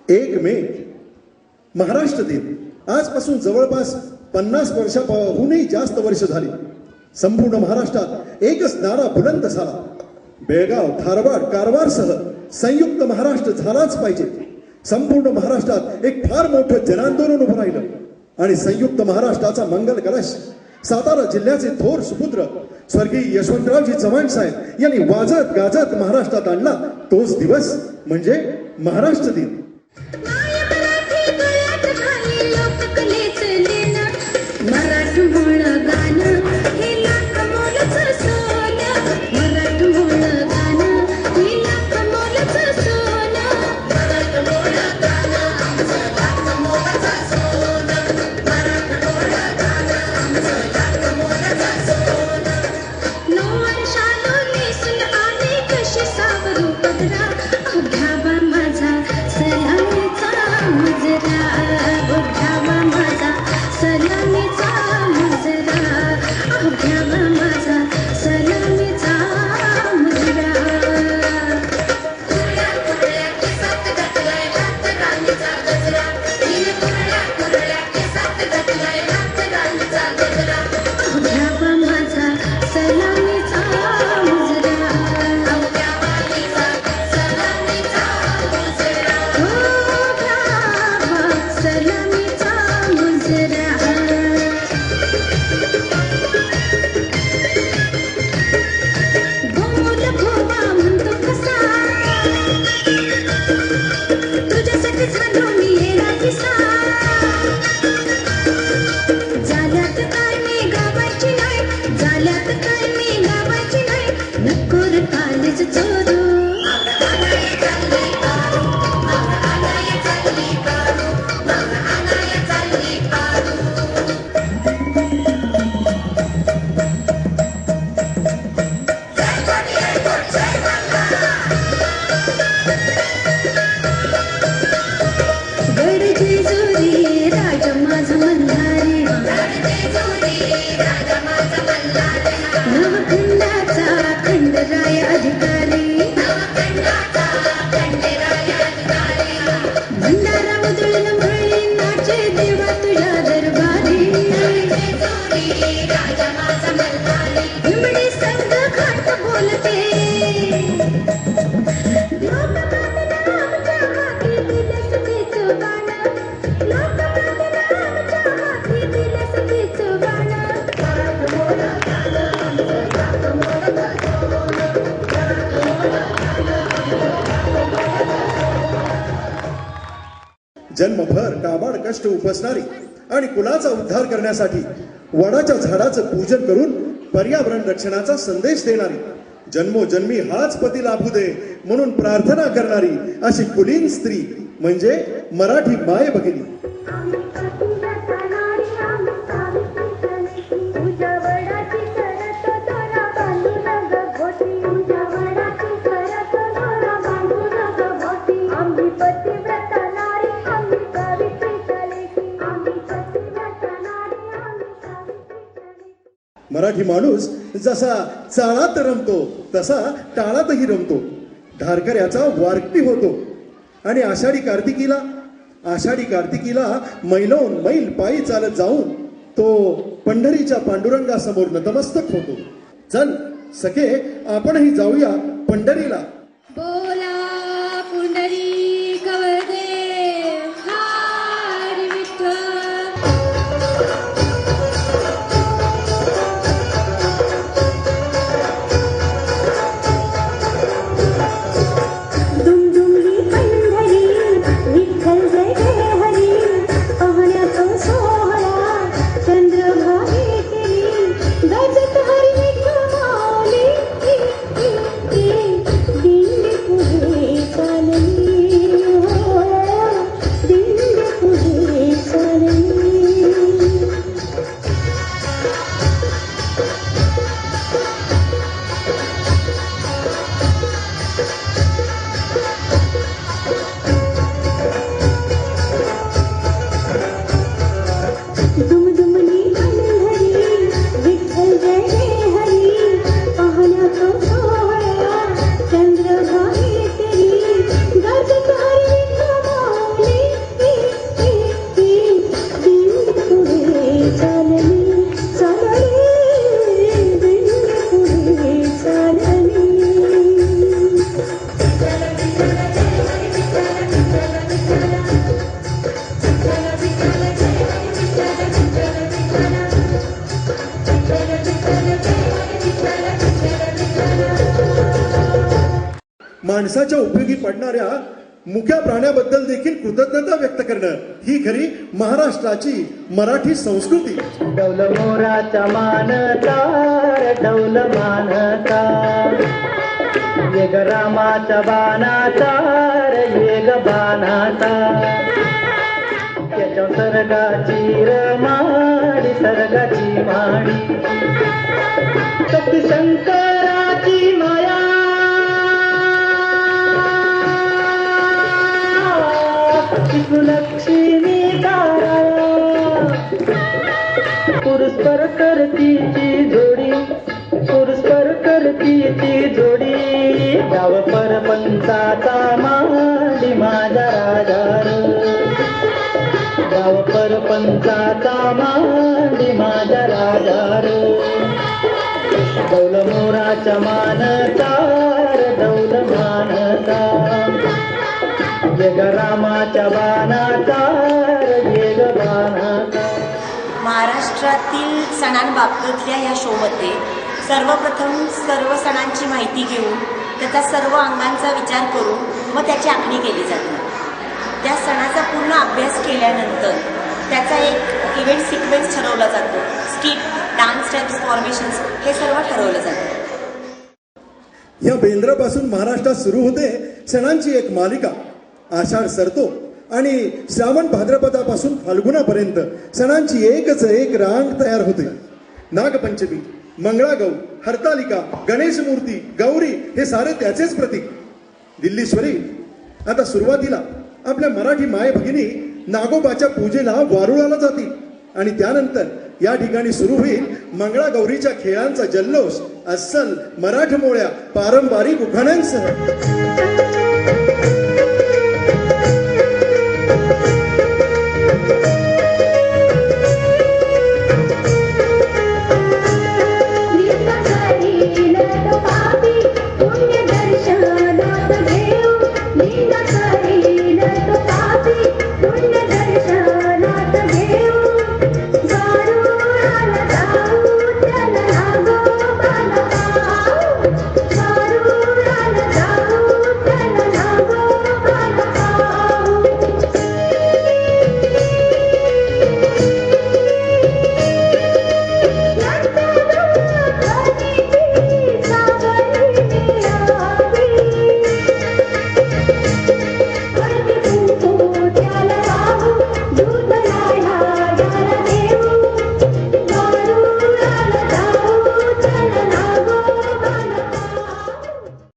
1 मे महाराष्ट्र दिन आजपासून जवळपास 50 वर्षाहूनही जास्त वर्ष झाली. संपूर्ण महाराष्ट्रात एकच नारा बुलंद झाला, बेळगाव, धारवाड, कारवारसह संयुक्त महाराष्ट्र झालाच पाहिजे. संपूर्ण महाराष्ट्रात एक फार मोठं जनांदोलन उभं राहिलं आणि संयुक्त महाराष्ट्राचा मंगल कलश सातारा जिल्ह्याचे थोर सुपुत्र स्वर्गीय यशवंतरावजी चव्हाण साहेब यांनी वाजत गाजत महाराष्ट्रात आणला. तोच दिवस म्हणजे महाराष्ट्र दिन. जन्मभर काबाड कष्ट उपसणारी आणि कुलाचा उद्धार करण्यासाठी वडाच्या झाडाचं पूजन करून पर्यावरण रक्षणाचा संदेश देणारी, जन्मोजन्मी हाच पती लाभू दे म्हणून प्रार्थना करणारी अशी कुलीन स्त्री म्हणजे मराठी माय भगिनी. मराठी माणूस जसा चाळात रमतो तसा टाळातही रमतो. धारकऱ्याचा वारकरी होतो आणि आषाढी कार्तिकीला मैलोन मैल पायी चालत जाऊन तो पंढरीच्या पांडुरंगासमोर नतमस्तक होतो. चल सखे, आपणही जाऊया पंढरीला. बोला पुंडरी कवळदेव हरी विठ्ठल. गजत हरी विठ्ठल माऊली माणसाच्या उपयोगी पडणाऱ्या मुक्या प्राण्याबद्दल देखील कृतज्ञता व्यक्त करणं ही खरी महाराष्ट्राची मराठी संस्कृती. डौल मोराचा मानता डौल मानता येग रामाचा बाणाचा येग बाणाचा त्याच्या सर्गाची रमाडी सर्गाची माडी सती शंकराची माया लक्ष्मी तारा पुरस्पर करतीची जोडी पुरस्पर करतीची जोडी गाव परपंचाचा मांडी माझा राजार गाव परपंचाचा मांडी माझा राजार डौल मोराच्या मानतार डौल मानता येग रामाच्या बाणाचा येग बाणाचा. महाराष्ट्रातील सणांबाबतीतल्या या शोमध्ये सर्वप्रथम सर्व सणांची माहिती घेऊन त्याचा सर्व अंगांचा विचार करून मग त्याची आखणी केली जाते. त्या सणाचा पूर्ण अभ्यास केल्यानंतर त्याचा एक इव्हेंट सिक्वेन्स ठरवला जातो. स्किट, डान्स स्टेप्स, फॉर्मेशन्स हे सर्व ठरवलं जातं. या बेंद्रापासून महाराष्ट्रात सुरू होते सणांची एक मालिका. आषाढ सरतो आणि श्रावण भाद्रपदापासून फाल्गुनापर्यंत सणांची एकच एक रांग तयार होते. नागपंचमी, मंगळागौर, हरतालिका, गणेश मूर्ती, गौरी हे सारे त्याचेच प्रतीक. दिल्लीश्वरी आता सुरुवातीला आपल्या मराठी माय भगिनी नागोबाच्या पूजेला वारुळाला जातील आणि त्यानंतर या ठिकाणी सुरू होईल मंगळागौरीच्या खेळांचा जल्लोष अस्सल मराठमोळ्या पारंपरिक उखाण्यांसह.